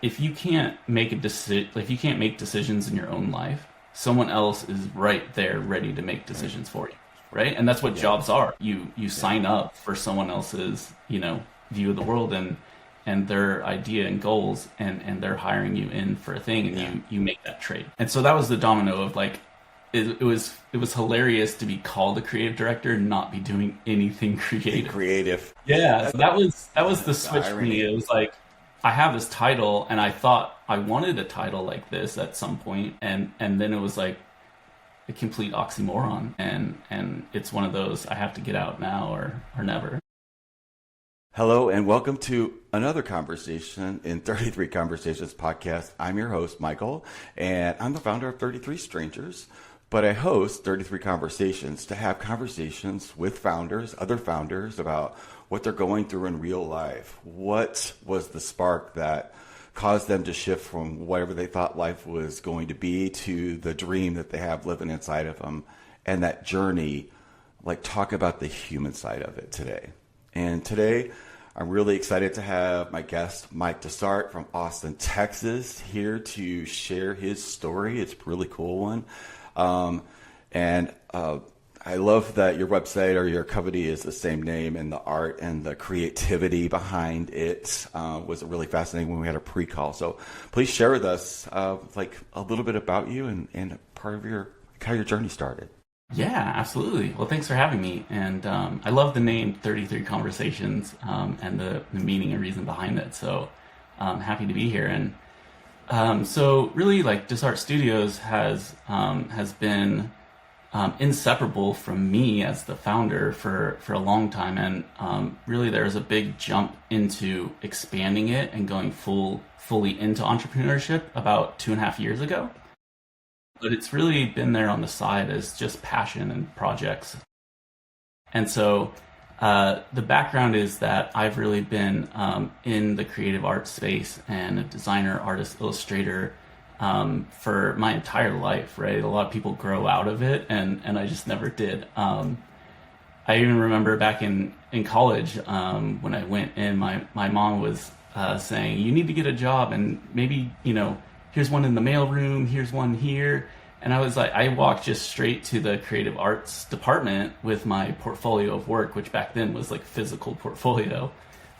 if you can't make a decision, if you can't make decisions in your own life, someone else is right there ready to make decisions for you, right? And that's what Yeah. jobs are. You sign up for someone else's, view of the world and their idea and goals, and they're hiring you in for a thing, and Yeah. you make that trade. And so that was the domino of like it was hilarious to be called a creative director and not be doing anything creative. Creative. Yeah, so that was the That's the switch for me. irony. It was like I have this title, and I thought I wanted a title like this at some point, and then it was like a complete oxymoron, and it's one of those I have to get out now or never. Hello, and welcome to another conversation in 33 Conversations podcast. I'm your host, Michael, and I'm the founder of 33 Strangers, but I host 33 Conversations to have conversations with founders, other founders, about what they're going through in real life. What was the spark that caused them to shift from whatever they thought life was going to be to the dream that they have living inside of them, and that journey, like talk about the human side of it today. And today, I'm really excited to have my guest, Mike DeSart from Austin, Texas, here to share his story. It's a really cool one. And I love that your website or your company is the same name, and the art and the creativity behind it was really fascinating when we had a pre-call. So please share with us like a little bit about you and part of how your journey started. Yeah, absolutely. Well, thanks for having me. And I love the name 33 Conversations and the meaning and reason behind it. So I'm happy to be here. And so really, like DeSart Studios has been inseparable from me as the founder for a long time. And really, there's a big jump into expanding it and going fully into entrepreneurship about 2.5 years ago. But it's really been there on the side as just passion and projects. And so the background is that I've really been in the creative art space and a designer, artist, illustrator for my entire life, right? A lot of people grow out of it, and I just never did. I even remember back in college when I went in, my mom was saying, you need to get a job, and maybe, here's one in the mailroom, here's one here. And I was like, I walked just straight to the creative arts department with my portfolio of work, which back then was like physical portfolio.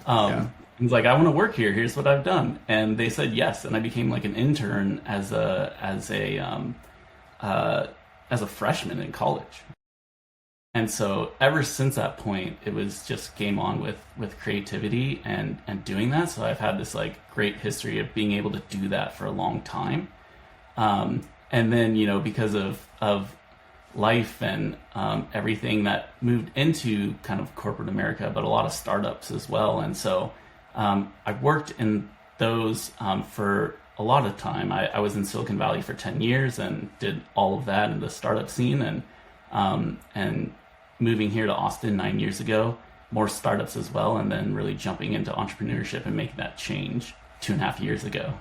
Yeah. I was like, I want to work here. Here's what I've done. And they said yes. And I became like an intern as a freshman in college. And so ever since that point, it was just game on with creativity and doing that. So I've had this like great history of being able to do that for a long time. And then, because of life and everything that moved into kind of corporate America, but a lot of startups as well. And so I worked in those for a lot of time. I was in Silicon Valley for 10 years and did all of that in the startup scene. And moving here to Austin 9 years ago, more startups as well, and then really jumping into entrepreneurship and making that change 2.5 years ago.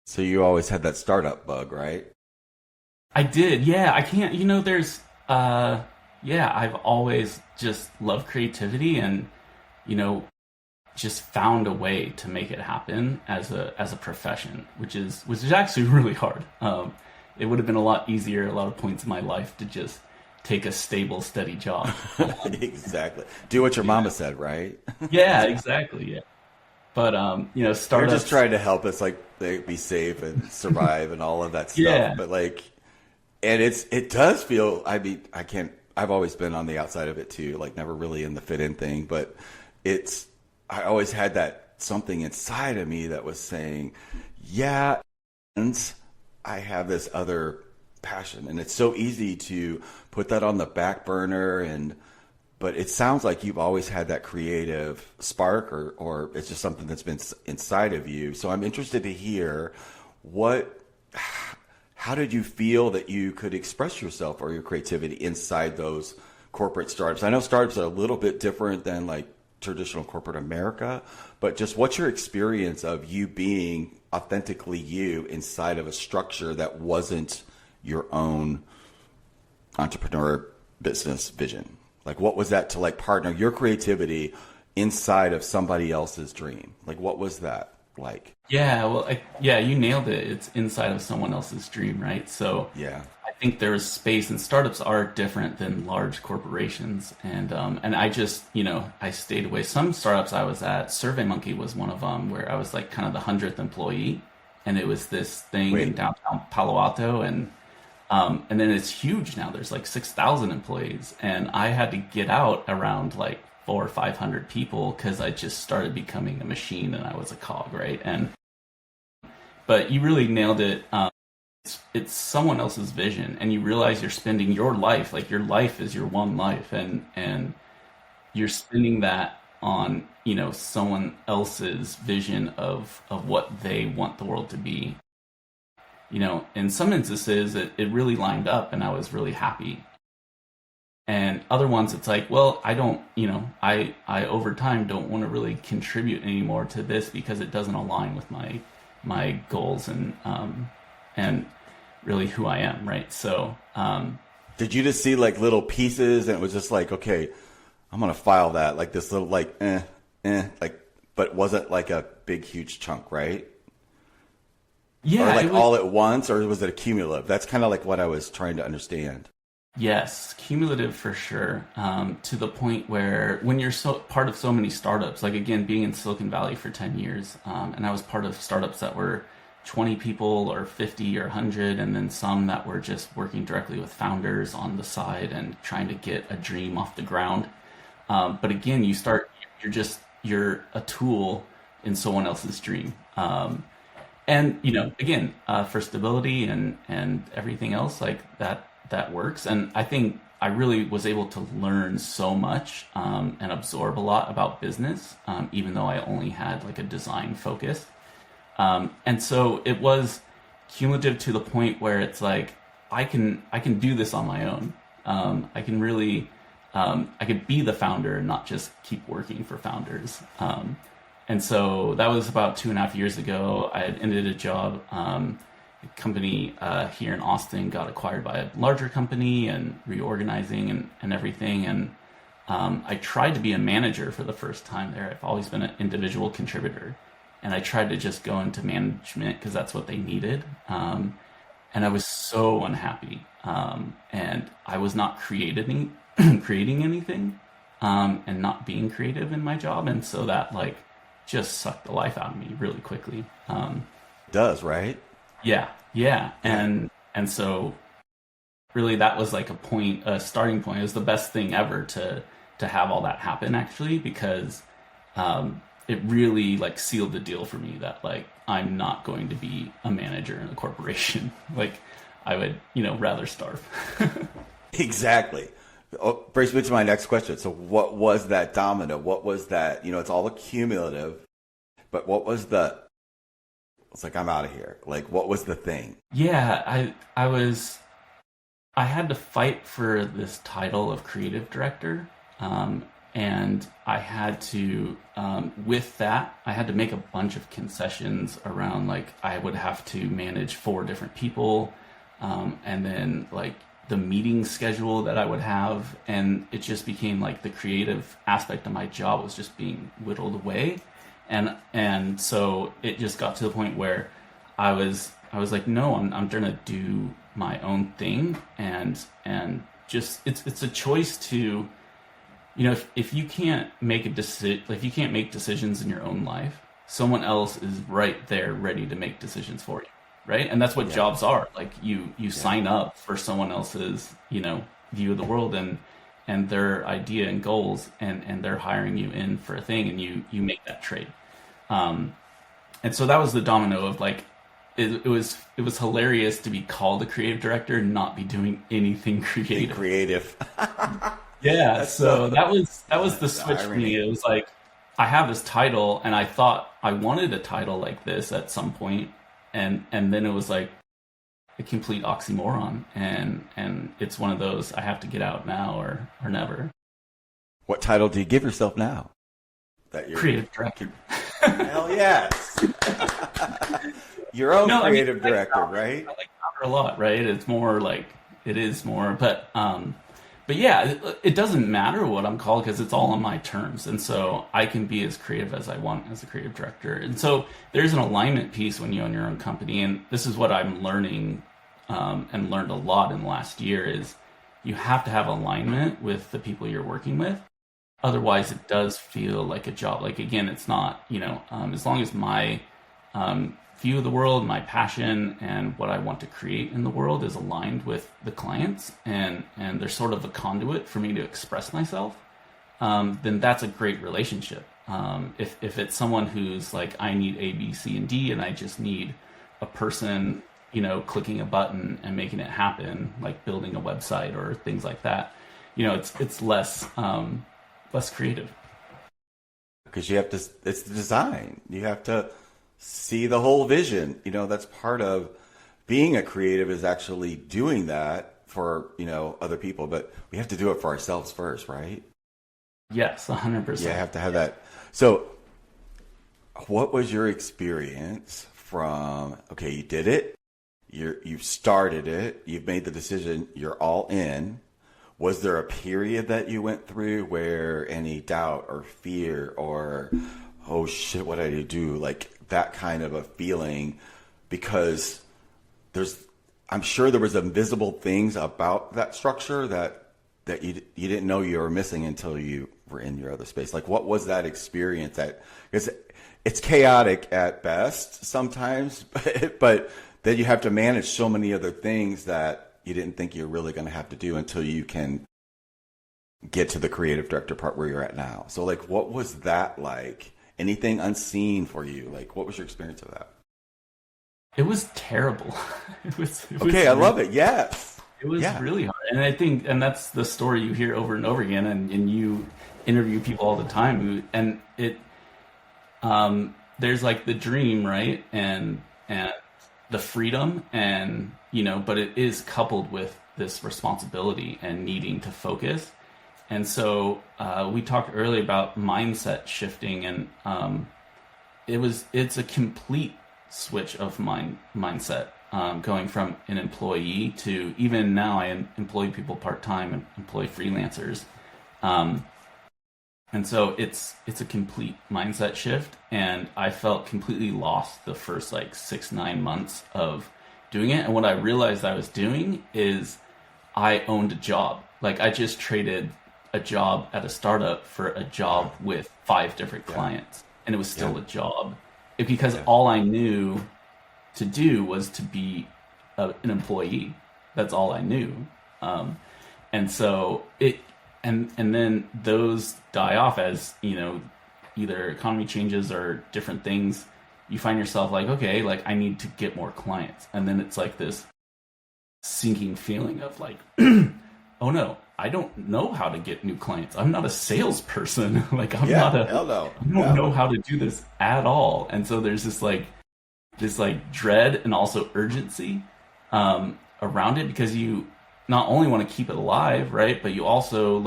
So you always had that startup bug, right? I did, yeah. I can't, I've always just loved creativity and, just found a way to make it happen as a profession, which is actually really hard. It would have been a lot easier at a lot of points in my life to just take a stable, steady job. Exactly. Do what your mama said, right? Yeah, exactly. Yeah. But, You're startups. just trying to help us like be safe and survive and all of that stuff. Yeah. But like, and it does feel, I've always been on the outside of it too, like never really in the fit in thing, but I always had that something inside of me that was saying, yeah, and I have this other passion, and it's so easy to put that on the back burner, but it sounds like you've always had that creative spark, or it's just something that's been inside of you. So I'm interested to hear how did you feel that you could express yourself or your creativity inside those corporate startups? I know startups are a little bit different than like traditional corporate America, but just what's your experience of you being authentically you inside of a structure that wasn't your own entrepreneur business vision? Like, what was that to like partner your creativity inside of somebody else's dream? Like, what was that? like? Yeah, well, yeah, you nailed it. It's inside of someone else's dream, right? So Yeah. I think there's space, and startups are different than large corporations. And I just, I stayed away. Some startups I was at, SurveyMonkey was one of them, where I was like kind of the 100th employee, and it was this thing in Wait, downtown Palo Alto, and then it's huge now. There's like 6,000 employees, and I had to get out around like 400 or 500 people because I just started becoming a machine and I was a cog, right? But you really nailed it. It's someone else's vision, and you realize you're spending your life, like your life is your one life, and you're spending that on someone else's vision of what they want the world to be. In some instances it really lined up and I was really happy, and other ones it's like, well, I don't, I over time don't want to really contribute anymore to this because it doesn't align with my goals and really who I am, right? So did you just see like little pieces and it was just like, okay, I'm gonna file that, like this little like like, but was it like a big huge chunk, right? yeah, Or like it was. all at once, or was it a cumulative? That's kind of like what I was trying to understand. Yes, cumulative for sure. To the point where when you're so part of so many startups, like again, being in Silicon Valley for 10 years, and I was part of startups that were 20 people or 50 or 100, and then some that were just working directly with founders on the side and trying to get a dream off the ground. But again, you're a tool in someone else's dream. And again, for stability and everything else like that works. And I think I really was able to learn so much and absorb a lot about business, even though I only had like a design focus. And so it was cumulative to the point where it's like I can do this on my own. I can really I could be the founder and not just keep working for founders. And so that was about 2.5 years ago. I had ended a job. A company here in Austin got acquired by a larger company and reorganizing and everything. And I tried to be a manager for the first time there. I've always been an individual contributor. And I tried to just go into management because that's what they needed. And I was so unhappy. And I was not creating anything and not being creative in my job. And so that like just sucked the life out of me really quickly. Does, right? Yeah, yeah. And so really that was like a starting point. It was the best thing ever to have all that happen actually, because it really like sealed the deal for me that like I'm not going to be a manager in a corporation. Like I would, rather starve. Exactly. Oh, brings me to my next question. So what was that domino? What was that, it's all accumulative, but what was it's like, I'm out of here. Like, what was the thing? Yeah, I had to fight for this title of creative director. And I had to, with that, I had to make a bunch of concessions around, like, I would have to manage 4 different people, and then, like, the meeting schedule that I would have, and it just became, like, the creative aspect of my job was just being whittled away, and so it just got to the point where I was like, no, I'm gonna do my own thing, and just, it's a choice to... if you can't make a decision, if you can't make decisions in your own life, someone else is right there ready to make decisions for you, right? And that's what jobs are. Like you sign up for someone else's, view of the world and their idea and goals, and they're hiring you in for a thing, and you make that trade. And so that was the domino of like, it was hilarious to be called a creative director and not be doing anything creative. Be creative. Yeah, so that was the switch for irony. me. It was like I have this title, and I thought I wanted a title like this at some point, and then it was like a complete oxymoron, and it's one of those, I have to get out now or never. What title do you give yourself now? That you're Creative director. Hell yes. Your own No, I mean, creative director, I right? like founder a lot, right? It's more like it is more, but but yeah, it doesn't matter what I'm called because it's all on my terms. And so I can be as creative as I want as a creative director. And so there's an alignment piece when you own your own company. And this is what I'm learning and learned a lot in the last year is you have to have alignment with the people you're working with. Otherwise, it does feel like a job. Like, again, it's not, as long as my view of the world, my passion, and what I want to create in the world is aligned with the clients, and they're sort of a conduit for me to express myself, then that's a great relationship. If it's someone who's like, I need A, B, C, and D, and I just need a person, clicking a button and making it happen, like building a website or things like that, it's less creative. Because you have to, it's the design. You have to see the whole vision. That's part of being a creative is actually doing that for, other people, but we have to do it for ourselves first, right? Yes, 100%. You have to have that. So what was your experience from, okay, you did it, you've started it, you've made the decision, you're all in. Was there a period that you went through where any doubt or fear or, oh shit, what did I do? Like that kind of a feeling, because I'm sure there was invisible things about that structure that you didn't know you were missing until you were in your other space. Like what was that experience because it's chaotic at best sometimes, but then you have to manage so many other things that you didn't think you're really going to have to do until you can get to the creative director part where you're at now. So like, what was that like? Anything unseen for you? Like, what was your experience of that? It was terrible. It was okay. I love it. Yes. It was really hard. And I think, and that's the story you hear over and over again. And you interview people all the time and there's like the dream, right? And the freedom but it is coupled with this responsibility and needing to focus. And so we talked earlier about mindset shifting, and it's a complete switch of mindset, going from an employee to, even now I employ people part-time and employ freelancers. And so it's a complete mindset shift, and I felt completely lost the first 6-9 months of doing it. And what I realized I was doing is I owned a job. Like I just traded a job at a startup for a job with 5 different clients, and it was still a job because all I knew to do was to be an employee. That's all I knew. And so and then those die off as, either economy changes or different things. You find yourself like, okay, like I need to get more clients. And then it's like this sinking feeling of like, oh no, I don't know how to get new clients. I'm not a salesperson. Like I don't know how to do this at all. And so there's this dread and also urgency around it, because you not only want to keep it alive, right? But you also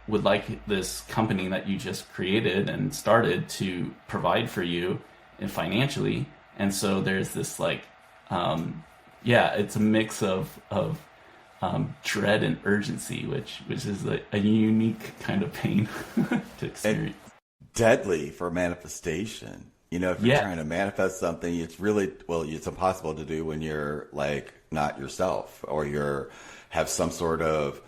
would like this company that you just created and started to provide for you and financially. And so there's this it's a mix of dread and urgency, which is a unique kind of pain to experience. And deadly for manifestation. If you're trying to manifest something, it's really, it's impossible to do when you're not yourself, or have some sort of,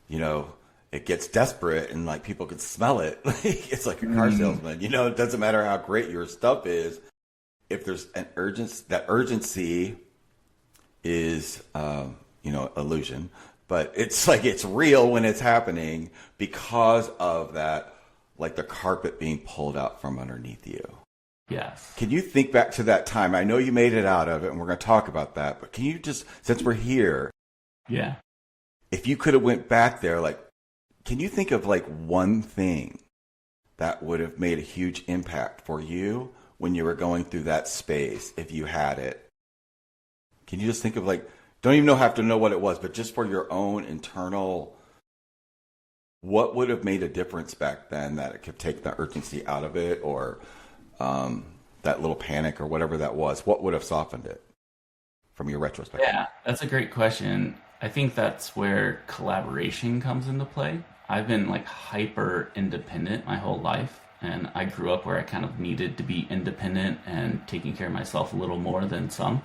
it gets desperate and people can smell it. It's like a car salesman, it doesn't matter how great your stuff is. If there's an urgency, that urgency is, illusion, but it's real when it's happening because of that, the carpet being pulled out from underneath you. Yes. Can you think back to that time? I know you made it out of it, and we're going to talk about that, but can you just, since we're here, if you could have went back there, can you think of one thing that would have made a huge impact for you when you were going through that space, if you had it? Can you just think of don't even have to know what it was, but just for your own internal, what would have made a difference back then that it could take the urgency out of it, or that little panic or whatever that was? What would have softened it from your retrospective? Yeah, that's a great question. I think that's where collaboration comes into play. I've been like hyper independent my whole life, and I grew up where I kind of needed to be independent and taking care of myself a little more than some.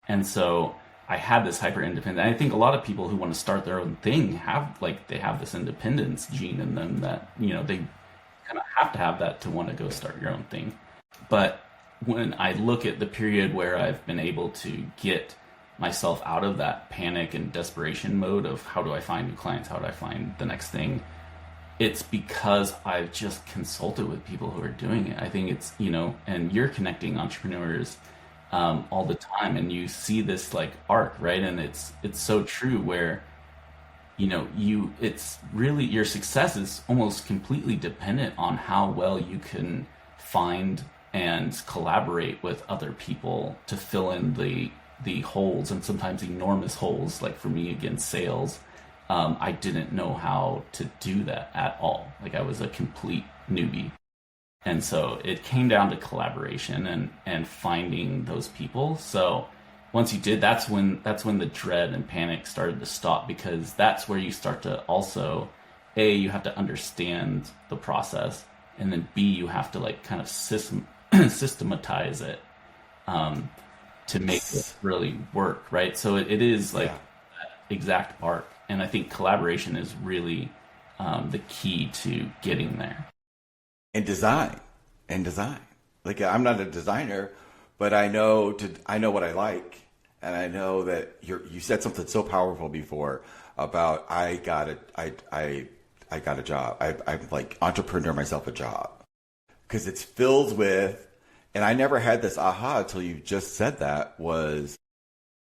And so I had this hyper independent. I think a lot of people who want to start their own thing have like they have this independence gene in them that, they kind of have to have that to want to go start your own thing. But when I look at the period where I've been able to get myself out of that panic and desperation mode of how do I find new clients, how do I find the next thing, it's because I've just consulted with people who are doing it. I think it's, and you're connecting entrepreneurs all the time, and you see this like arc, right? And it's so true where, it's really your success is almost completely dependent on how well you can find and collaborate with other people to fill in the holes, and sometimes enormous holes. Like for me, against sales, I didn't know how to do that at all. Like I was a complete newbie. And so it came down to collaboration and finding those people. So once you did, that's when the dread and panic started to stop, because that's where you start to also, A, you have to understand the process, and then B, you have to like kind of systematize it to make it really work, right? So it is like that exact arc. And I think collaboration is really the key to getting there. And design. Like I'm not a designer, but I know what I like, and I know that you said something so powerful before about I got a job. I'm like entrepreneur myself a job, because it's filled with, and I never had this aha until you just said that, was,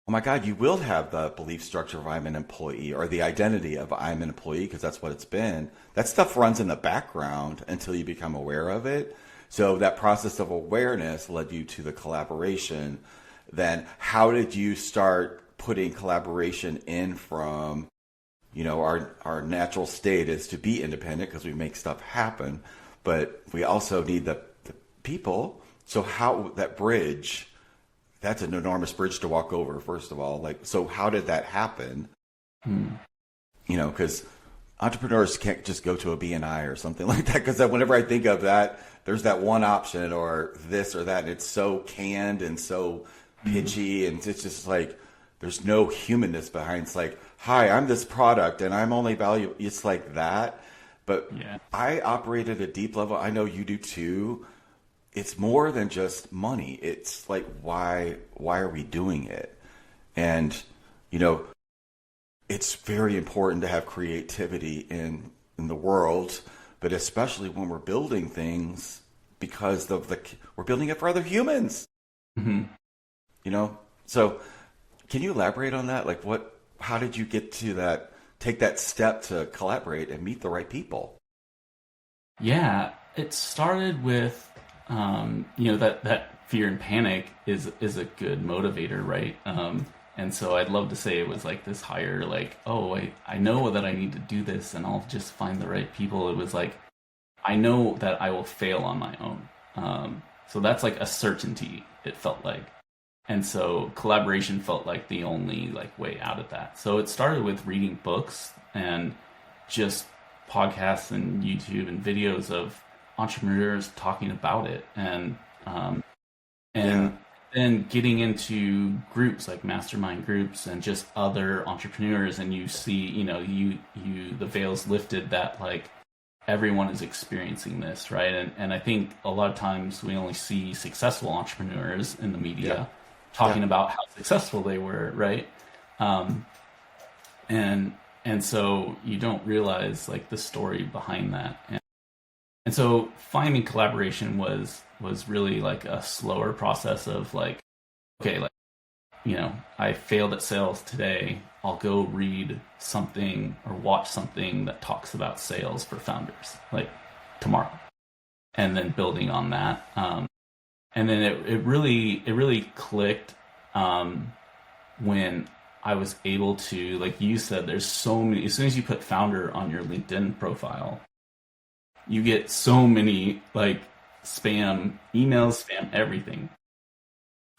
oh my God, you will have the belief structure of I'm an employee, or the identity of I'm an employee, because that's what it's been. That stuff runs in the background until you become aware of it. So that process of awareness led you to the collaboration. Then how did you start putting collaboration in from, our natural state is to be independent because we make stuff happen, but we also need the people. So how that bridge, that's an enormous bridge to walk over, first of all. Like, so how did that happen? Because entrepreneurs can't just go to a BNI or something like that. Because whenever I think of that, there's that one option or this or that. And it's so canned and so pitchy. And it's just like, there's no humanness behind. It's like, hi, I'm this product and I'm only valuable. It's like that. But I operate at a deep level. I know you do too. It's more than just money. It's like, why are we doing it? And, it's very important to have creativity in the world, but especially when we're building things, because we're building it for other humans. So can you elaborate on that? Like how did you get to take that step to collaborate and meet the right people? Yeah, it started with, that fear and panic is a good motivator, right? And so I'd love to say it was like this higher, like, oh, I know that I need to do this and I'll just find the right people. It was like, I know that I will fail on my own. So that's like a certainty, it felt like. And so collaboration felt like the only like way out of that. So it started with reading books and just podcasts and YouTube and videos of entrepreneurs talking about it, and then getting into groups like mastermind groups and just other entrepreneurs, and you see, the veil's lifted that like everyone is experiencing this, right? And I think a lot of times we only see successful entrepreneurs in the media talking about how successful they were, right? And so you don't realize like the story behind that. And so finding collaboration was really like a slower process of like, okay, like, I failed at sales today. I'll go read something or watch something that talks about sales for founders like tomorrow, and then building on that. And then it really clicked when I was able to, like you said, there's so many, as soon as you put founder on your LinkedIn profile, you get so many like spam emails, spam everything.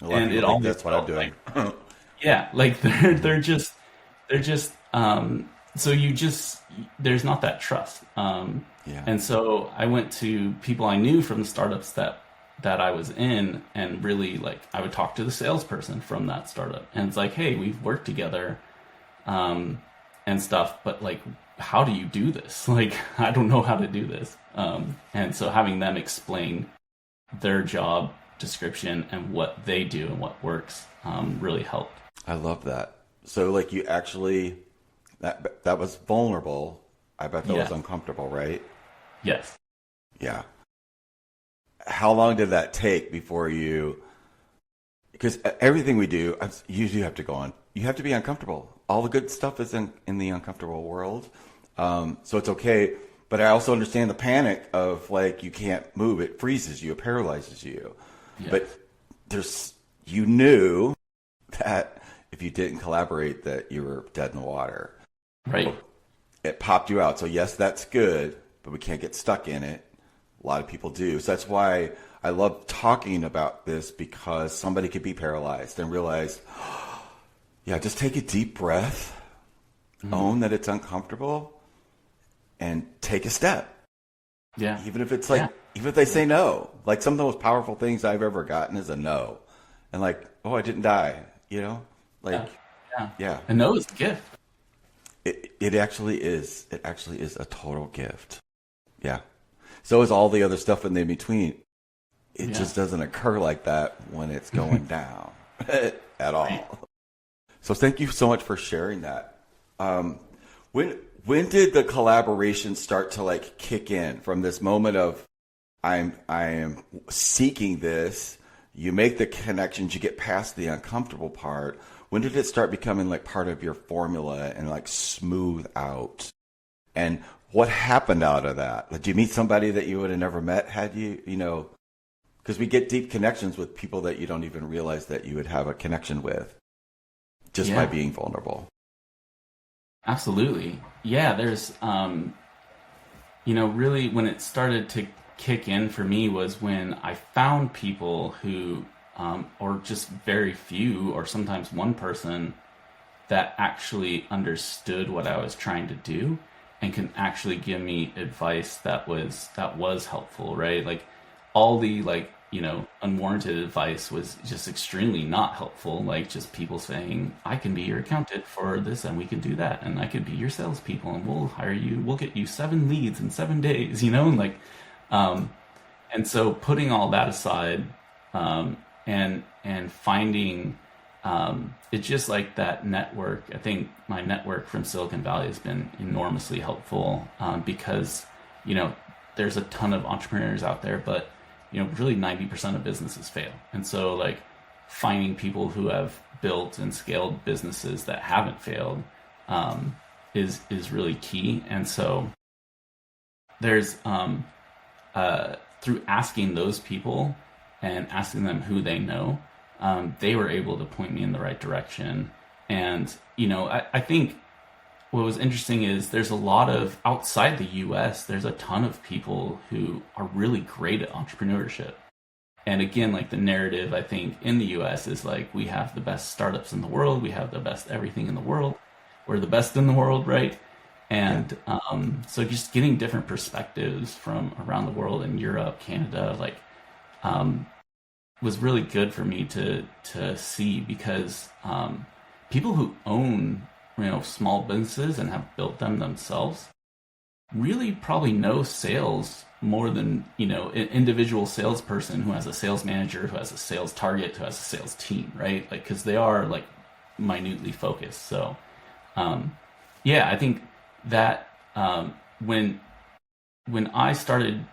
And it all that's what I'm doing. Like, yeah, like they're they're just so you just there's not that trust. Yeah. And so I went to people I knew from the startups that I was in, and really like I would talk to the salesperson from that startup, and it's like, hey, we've worked together, and stuff, but like, how do you do this? Like, I don't know how to do this. And so having them explain their job description and what they do and what works really helped. I love that. So like you actually, that was vulnerable. I bet that was uncomfortable, right? Yes. Yeah. How long did that take before you, because everything we do, you have to go on, you have to be uncomfortable. All the good stuff is in the uncomfortable world. So it's okay. But I also understand the panic of like, you can't move. It freezes you. It paralyzes you. Yeah. But you knew that if you didn't collaborate, that you were dead in the water. Right. So it popped you out. So yes, that's good, but we can't get stuck in it. A lot of people do. So that's why I love talking about this, because somebody could be paralyzed and realize, yeah, just take a deep breath, own that it's uncomfortable, and take a step. Yeah. Even if it's like, even if they say no, like some of the most powerful things I've ever gotten is a no. And like, oh, I didn't die, you know? Like, yeah. A no is a gift. It actually is. It actually is a total gift. Yeah. So is all the other stuff in the between. It just doesn't occur like that when it's going down at all. Right. So thank you so much for sharing that. When did the collaboration start to like kick in from this moment of I am seeking this, you make the connections, you get past the uncomfortable part. When did it start becoming like part of your formula and like smooth out? And what happened out of that? Did you meet somebody that you would have never met had you know, because we get deep connections with people that you don't even realize that you would have a connection with just by being vulnerable. Absolutely. Yeah, there's, really when it started to kick in for me was when I found people who, or just very few, or sometimes one person that actually understood what I was trying to do and can actually give me advice that was helpful, right? Like all the unwarranted advice was just extremely not helpful. Like just people saying, I can be your accountant for this and we can do that. And I could be your salespeople and we'll hire you. We'll get you 7 leads in 7 days, and like, and so putting all that aside, and finding, it's just like that network. I think my network from Silicon Valley has been enormously helpful, because, there's a ton of entrepreneurs out there, but really 90% of businesses fail. And so like finding people who have built and scaled businesses that haven't failed, is really key. And so there's, through asking those people and asking them who they know, they were able to point me in the right direction. And, I think what was interesting is there's a lot of, outside the US, there's a ton of people who are really great at entrepreneurship. And again, like the narrative, I think in the US is like, we have the best startups in the world. We have the best everything in the world. We're the best in the world, right? And so just getting different perspectives from around the world in Europe, Canada, like, was really good for me to see, because people who own small businesses and have built them themselves really probably know sales more than an individual salesperson who has a sales manager, who has a sales target, who has a sales team, right? Like, because they are like minutely focused. So I think that when I started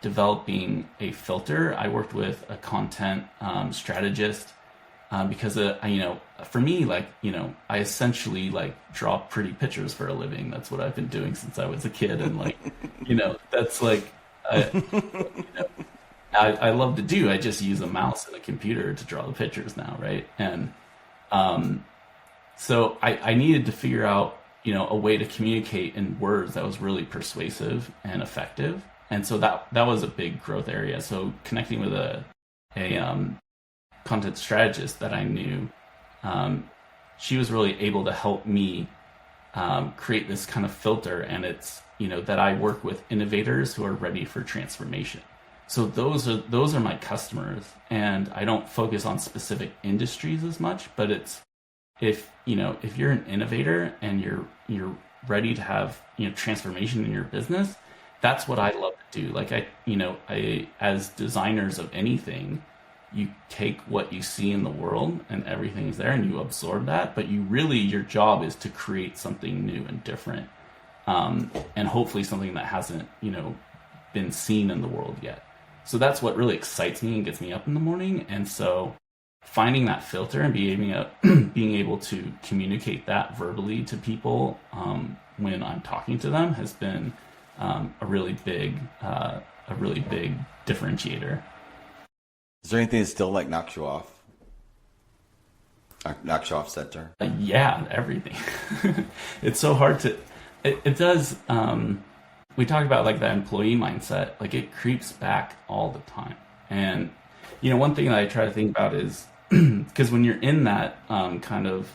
developing a filter, I worked with a content strategist, because for me, like, I essentially like draw pretty pictures for a living. That's what I've been doing since I was a kid, and like, that's like, I love to do. I just use a mouse and a computer to draw the pictures now, right? And so I needed to figure out a way to communicate in words that was really persuasive and effective. And so that was a big growth area. So connecting with a content strategist that I knew, she was really able to help me create this kind of filter. And it's, that I work with innovators who are ready for transformation. So those are my customers, and I don't focus on specific industries as much, but it's, if you're an innovator and you're ready to have, transformation in your business, that's what I love to do. Like I as designers of anything, you take what you see in the world and everything's there and you absorb that, but your job is to create something new and different. And hopefully something that hasn't, been seen in the world yet. So that's what really excites me and gets me up in the morning. And so finding that filter and being able to communicate that verbally to people when I'm talking to them has been a really big differentiator. Is there anything that still like knocks you off center? Yeah, everything. It's so hard to. It does. We talk about like that employee mindset. Like it creeps back all the time. And one thing that I try to think about is because when you're in that kind of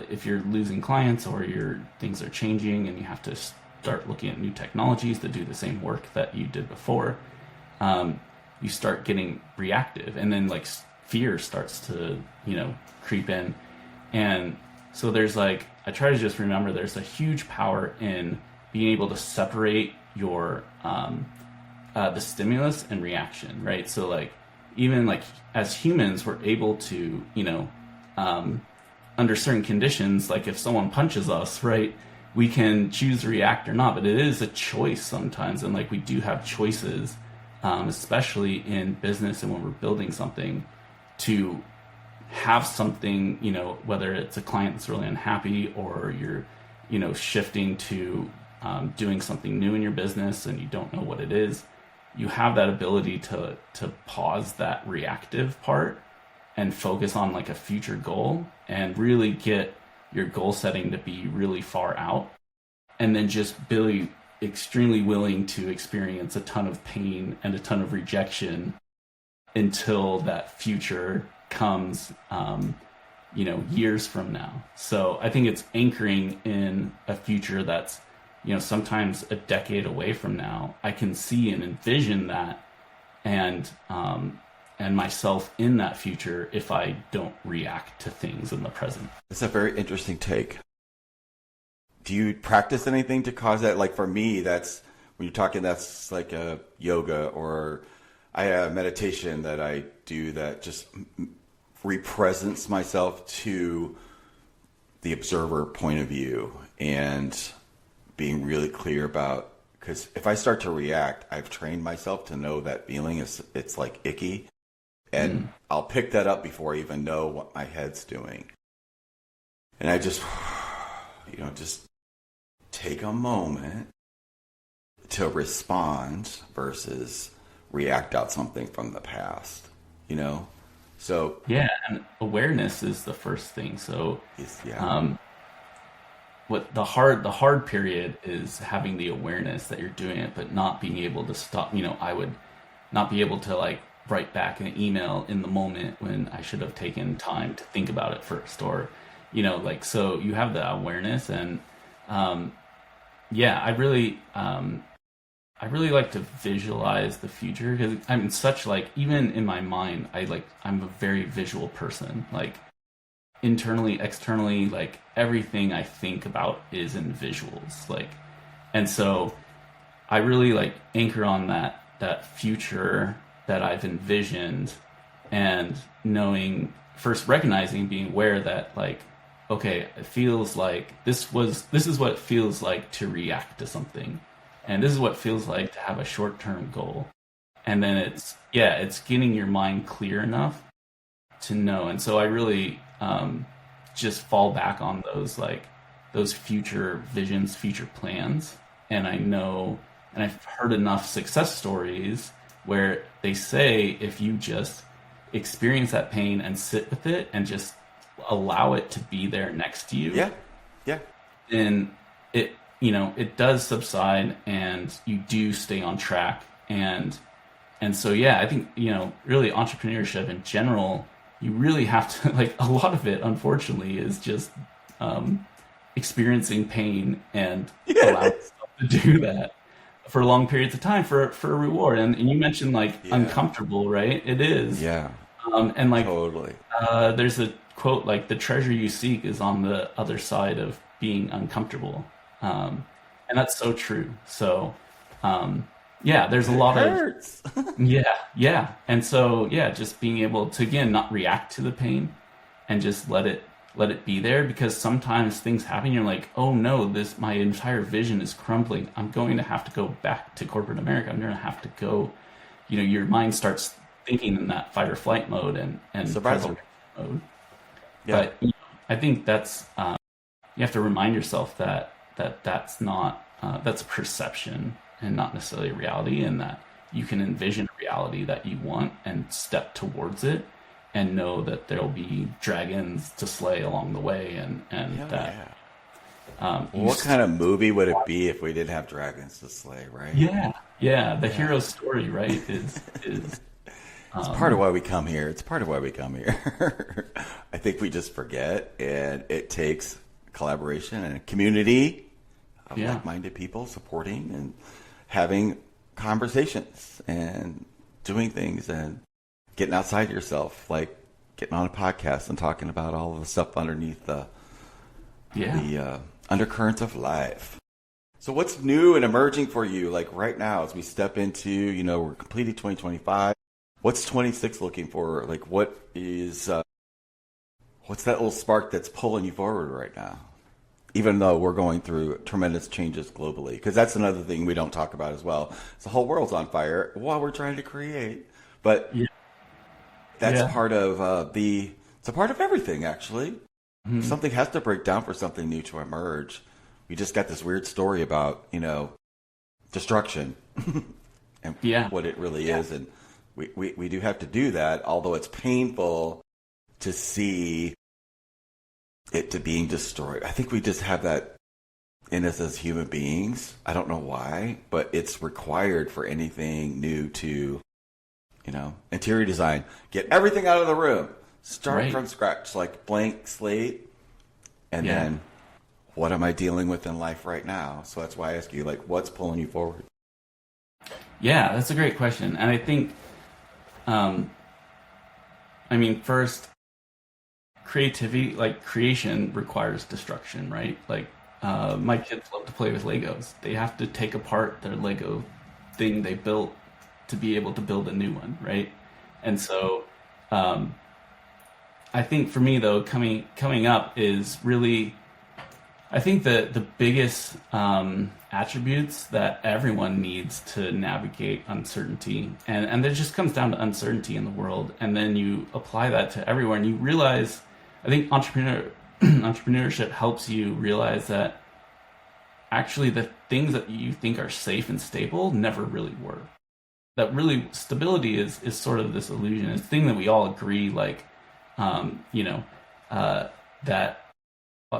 if you're losing clients or your things are changing and you have to start looking at new technologies that do the same work that you did before, you start getting reactive, and then like fear starts to creep in. And so there's like, I try to just remember there's a huge power in being able to separate your the stimulus and reaction, right? So like even like as humans, we're able to under certain conditions, like if someone punches us, right, we can choose to react or not, but it is a choice sometimes. And like we do have choices, especially in business and when we're building something, to have something, whether it's a client that's really unhappy or you're, shifting to doing something new in your business and you don't know what it is, you have that ability to pause that reactive part and focus on like a future goal and really get your goal setting to be really far out, and then just be extremely willing to experience a ton of pain and a ton of rejection until that future comes, years from now. So I think it's anchoring in a future that's, sometimes a decade away from now. I can see and envision that and myself in that future if I don't react to things in the present. It's a very interesting take. Do you practice anything to cause that? Like for me, that's when you're talking, that's like a yoga, or I have meditation that I do that just represents myself to the observer point of view and being really clear about, because if I start to react, I've trained myself to know that feeling it's like icky, and I'll pick that up before I even know what my head's doing. And I just, just take a moment to respond versus react out something from the past, So yeah, and awareness is the first thing. So what the hard period is having the awareness that you're doing it, but not being able to stop. I would not be able to like write back an email in the moment when I should have taken time to think about it first, or so you have the awareness. And I really like to visualize the future, because I'm such like, even in my mind, I'm a very visual person, like internally, externally, like everything I think about is in visuals, like, and so I really like anchor on that future that I've envisioned, and recognizing, being aware that like, okay, it feels like this is what it feels like to react to something. And this is what it feels like to have a short-term goal. And then it's getting your mind clear enough to know. And so I really just fall back on those future visions, future plans. And I know, and I've heard enough success stories where they say if you just experience that pain and sit with it and just allow it to be there next to you. Yeah. Then it does subside and you do stay on track. And so, I think, really entrepreneurship in general, you really have to, like, a lot of it, unfortunately, is just experiencing pain and allowing Yes. yourself to do that for long periods of time for a reward. And you mentioned like Yeah. uncomfortable, right? It is. Yeah. And like Totally. there's a quote like the treasure you seek is on the other side of being uncomfortable. And that's so true. So yeah, there's a It lot of hurts. yeah. And so yeah, just being able to again not react to the pain and just let it be there, because sometimes things happen, you're like, oh no, this my entire vision is crumbling. I'm going to have to go back to corporate America. I'm going to have to go, your mind starts thinking in that fight or flight mode and Survival. preservation mode. Yeah. But I think that's you have to remind yourself that's not that's perception and not necessarily reality, and that you can envision a reality that you want and step towards it, and know that there'll be dragons to slay along the way, and Hell that yeah. you What kind of movie would it be if we didn't have dragons to slay, right? yeah, the Yeah. hero story, right, is It's part of why we come here. It's part of why we come here. I think we just forget, and it takes collaboration and a community of yeah, like-minded people supporting and having conversations and doing things and getting outside yourself, like getting on a podcast and talking about all of the stuff underneath the yeah. undercurrents of life. So what's new and emerging for you, like right now, as we step into, we're completing 2025. What's 26 looking for? Like, what's that little spark that's pulling you forward right now? Even though we're going through tremendous changes globally, because that's another thing we don't talk about as well. The whole world's on fire while we're trying to create, but Yeah. that's Yeah. part of it's a part of everything, actually. Mhm. Something has to break down for something new to emerge. We just got this weird story about, destruction and Yeah. what it really is. And we do have to do that, although it's painful to see it to being destroyed. I think we just have that in us as human beings. I don't know why, but it's required for anything new to, interior design. Get everything out of the room. Start Right. from scratch, like blank slate. And Yeah. then what am I dealing with in life right now? So that's why I ask you, like, what's pulling you forward? Yeah, that's a great question. And I think, first, creativity, like creation, requires destruction, right? Like, my kids love to play with Legos. They have to take apart their Lego thing they built to be able to build a new one, right? And so, I think for me though, coming up is really, I think the biggest attributes that everyone needs to navigate uncertainty, and it just comes down to uncertainty in the world, and then you apply that to everywhere, and you realize, I think entrepreneurship helps you realize that actually the things that you think are safe and stable never really work. That really stability is sort of this illusion, it's a thing that we all agree, like, that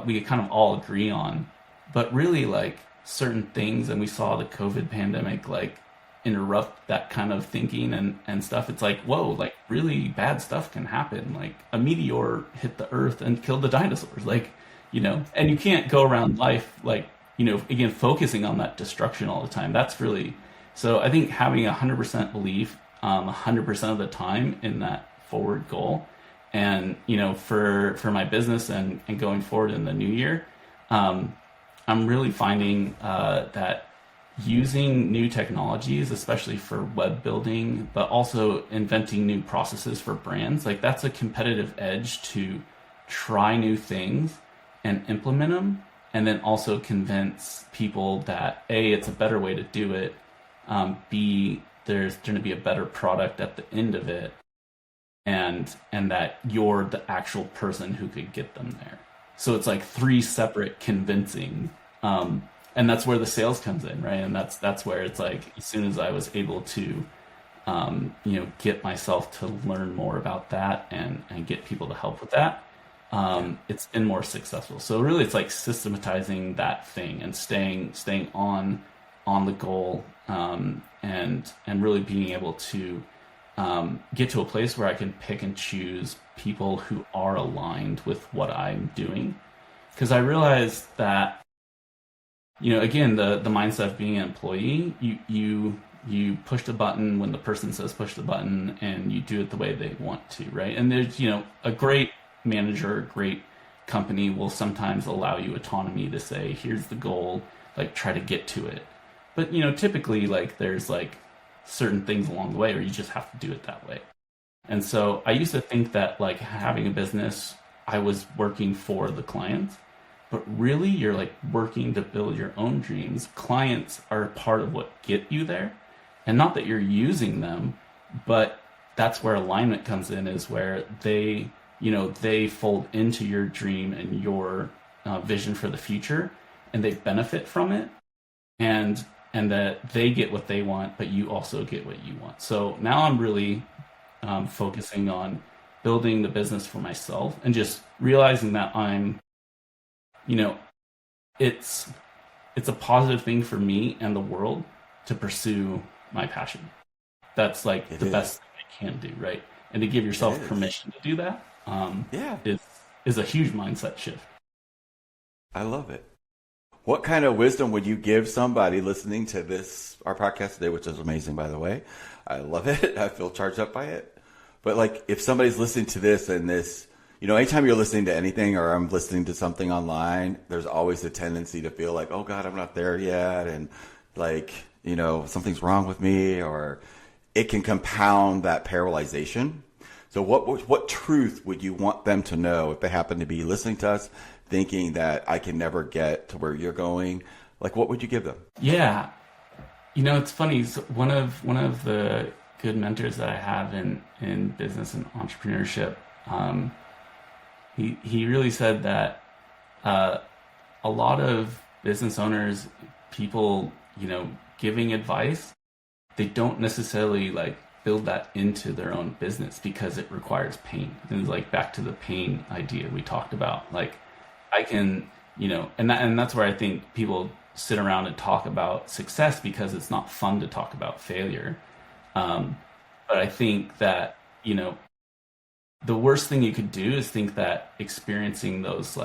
we kind of all agree on, but really like certain things, and we saw the COVID pandemic like interrupt that kind of thinking and stuff. It's like, whoa, like really bad stuff can happen. Like a meteor hit the earth and killed the dinosaurs, like, and you can't go around life like, again, focusing on that destruction all the time. That's really, so I think having 100% belief, 100% of the time in that forward goal. And, for my business and going forward in the new year, I'm really finding that using new technologies, especially for web building, but also inventing new processes for brands, like that's a competitive edge to try new things and implement them, and then also convince people that A, it's a better way to do it, B, there's going to be a better product at the end of it, and that you're the actual person who could get them there. So it's like three separate convincing, and that's where the sales comes in, right? And that's where it's like, as soon as I was able to get myself to learn more about that and get people to help with that, it's been more successful. So really it's like systematizing that thing and staying on the goal, and really being able to get to a place where I can pick and choose people who are aligned with what I'm doing. Because I realized that, again, the mindset of being an employee, you push the button when the person says push the button, and you do it the way they want to, right? And there's, a great manager, a great company will sometimes allow you autonomy to say, here's the goal, like try to get to it. But, typically like there's like certain things along the way where you just have to do it that way. And so I used to think that like having a business, I was working for the clients, but really you're like working to build your own dreams. Clients are part of what get you there. And not that you're using them, but that's where alignment comes in, is where they fold into your dream and your vision for the future, and they benefit from it, and that they get what they want, but you also get what you want. So now I'm really focusing on building the business for myself, and just realizing that I'm, it's a positive thing for me and the world to pursue my passion. That's like the best thing I can do, right? And to give yourself permission to do that is a huge mindset shift. I love it. What kind of wisdom would you give somebody listening to our podcast today, which is amazing, by the way? I love it. I feel charged up by it. But like, if somebody's listening to this and this, anytime you're listening to anything, or I'm listening to something online, there's always a tendency to feel like, oh God, I'm not there yet. And like, something's wrong with me, or it can compound that paralyzation. So what truth would you want them to know if they happen to be listening to us thinking that I can never get to where you're going? Like, what would you give them? Yeah. It's funny. So one of the good mentors that I have in business and entrepreneurship, he really said that a lot of business owners, people, giving advice, they don't necessarily like build that into their own business because it requires pain. And it's like back to the pain idea we talked about. Like I can, and that's where I think people sit around and talk about success because it's not fun to talk about failure. But I think that, the worst thing you could do is think that experiencing those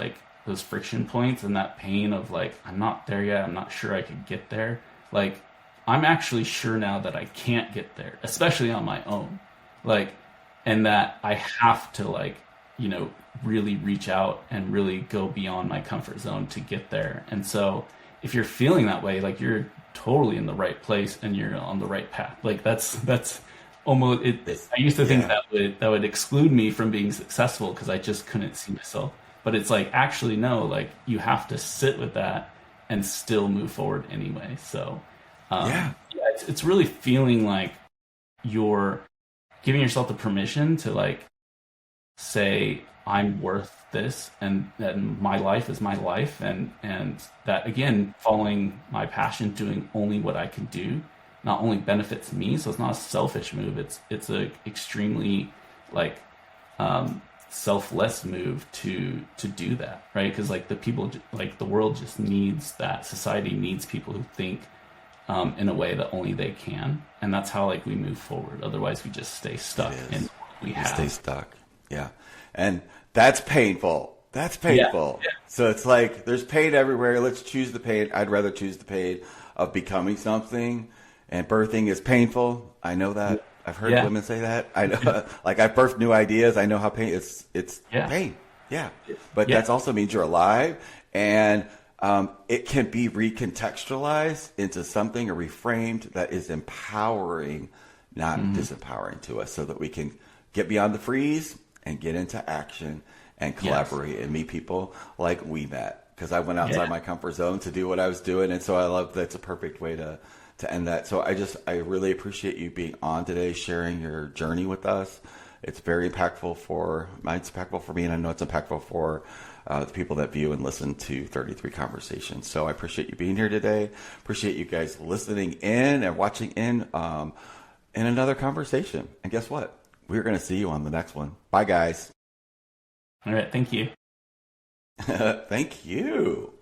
friction points and that pain of like, I'm not there yet, I'm not sure I could get there. Like, I'm actually sure now that I can't get there, especially on my own. Like, and that I have to really reach out and really go beyond my comfort zone to get there. And so if you're feeling that way, like you're totally in the right place and you're on the right path. Like that's almost it. I used to think that would exclude me from being successful because I just couldn't see myself. But it's like, actually, no, like you have to sit with that and still move forward anyway. So it's really feeling like you're giving yourself the permission to like say, I'm worth this, and that my life is my life, and that, again, following my passion, doing only what I can do, not only benefits me, so it's not a selfish move, it's a extremely like selfless move to do that, right? Because like the world just needs that. Society needs people who think in a way that only they can, and that's how like we move forward. Otherwise, we just stay stuck in what we have. Stay stuck, yeah, and that's painful. That's painful. Yeah. So it's like there's pain everywhere. Let's choose the pain. I'd rather choose the pain of becoming something, and birthing is painful. I know that. I've heard women say that. I know, like I've birthed new ideas. I know how pain. It's pain. Yeah, but that also means you're alive, and it can be recontextualized into something or reframed that is empowering, not disempowering to us, so that we can get beyond the freeze and get into action and collaborate and meet people like we met. Because I went outside my comfort zone to do what I was doing, and so I love that's a perfect way to end that. So I really appreciate you being on today, sharing your journey with us. It's very impactful for me, and I know it's impactful for the people that view and listen to 33 Conversations. So I appreciate you being here today. Appreciate you guys listening in and watching in another conversation. And guess what? We're going to see you on the next one. Bye, guys. All right. Thank you. Thank you.